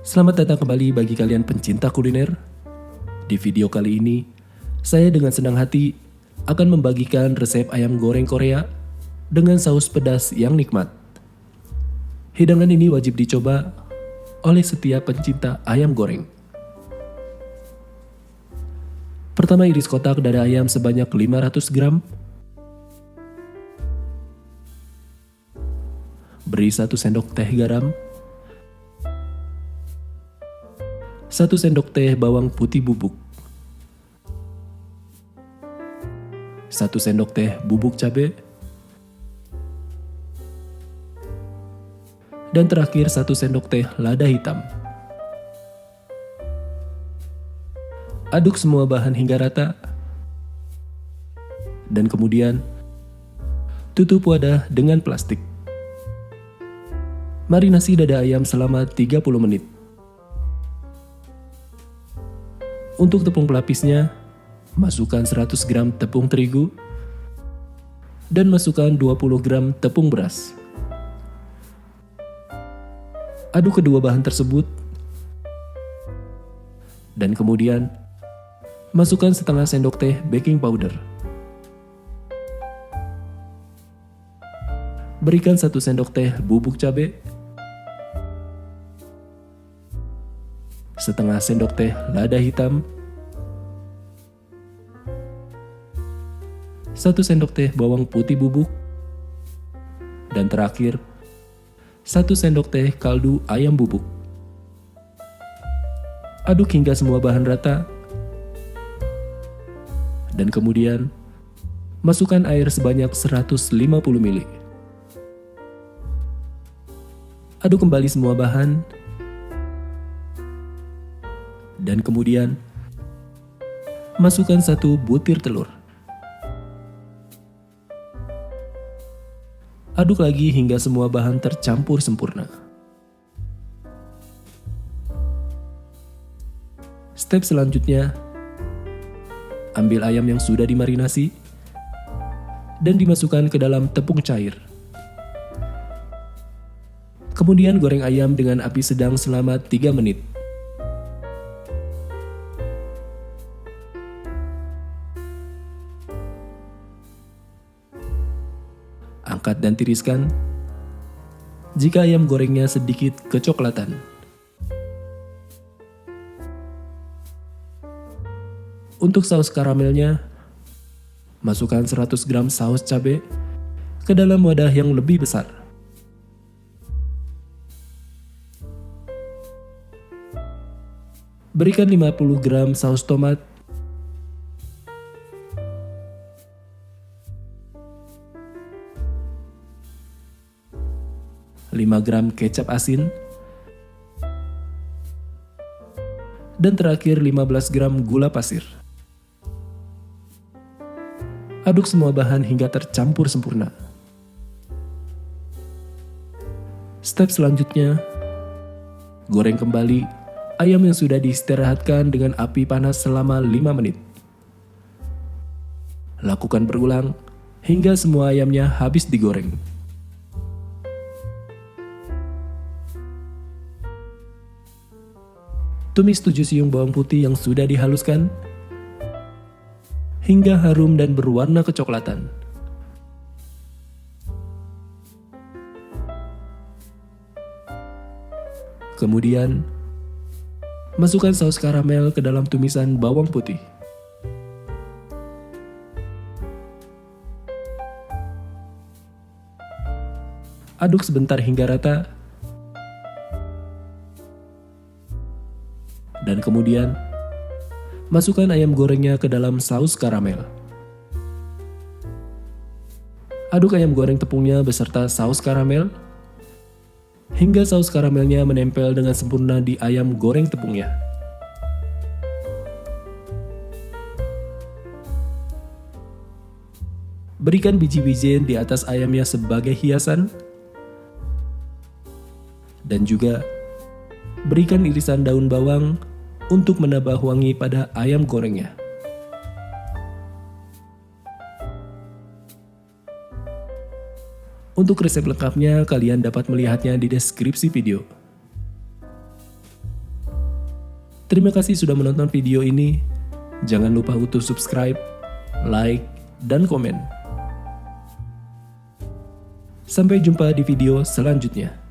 Selamat datang kembali bagi kalian pencinta kuliner. Di video kali ini, saya dengan senang hati akan membagikan resep ayam goreng Korea dengan saus pedas yang nikmat. Hidangan ini wajib dicoba oleh setiap pencinta ayam goreng. Pertama, iris kotak dada ayam sebanyak 500 gram. Beri 1 sendok teh garam, 1 sendok teh bawang putih bubuk, 1 sendok teh bubuk cabai, dan terakhir 1 sendok teh lada hitam. Aduk semua bahan hingga rata, dan kemudian tutup wadah dengan plastik. Marinasi dada ayam selama 30 menit. Untuk tepung pelapisnya, masukkan 100 gram tepung terigu dan masukkan 20 gram tepung beras. Aduk kedua bahan tersebut dan kemudian masukkan setengah sendok teh baking powder. Berikan 1 sendok teh bubuk cabai, setengah sendok teh lada hitam, 1 sendok teh bawang putih bubuk, dan terakhir 1 sendok teh kaldu ayam bubuk. Aduk hingga semua bahan rata, dan kemudian masukkan air sebanyak 150 ml. Aduk kembali semua bahan, dan kemudian masukkan 1 butir telur. Aduk lagi hingga semua bahan tercampur sempurna. Step selanjutnya, ambil ayam yang sudah dimarinasi dan dimasukkan ke dalam tepung cair. Kemudian goreng ayam dengan api sedang selama 3 menit. Angkat dan tiriskan jika ayam gorengnya sedikit kecoklatan. Untuk saus karamelnya, masukkan 100 gram saus cabai ke dalam wadah yang lebih besar. Berikan 50 gram saus tomat, 5 gram kecap asin, dan terakhir 15 gram gula pasir. Aduk semua bahan hingga tercampur sempurna. Step selanjutnya, goreng kembali ayam yang sudah diistirahatkan dengan api panas selama 5 menit. Lakukan berulang hingga semua ayamnya habis digoreng. Tumis 7 siung bawang putih yang sudah dihaluskan hingga harum dan berwarna kecoklatan. Kemudian, masukkan saus karamel ke dalam tumisan bawang putih. Aduk sebentar hingga rata. Dan kemudian, masukkan ayam gorengnya ke dalam saus karamel. Aduk ayam goreng tepungnya beserta saus karamel, hingga saus karamelnya menempel dengan sempurna di ayam goreng tepungnya. Berikan biji wijen di atas ayamnya sebagai hiasan, dan juga berikan irisan daun bawang untuk menambah wangi pada ayam gorengnya. Untuk resep lengkapnya, kalian dapat melihatnya di deskripsi video. Terima kasih sudah menonton video ini. Jangan lupa untuk subscribe, like, dan komen. Sampai jumpa di video selanjutnya.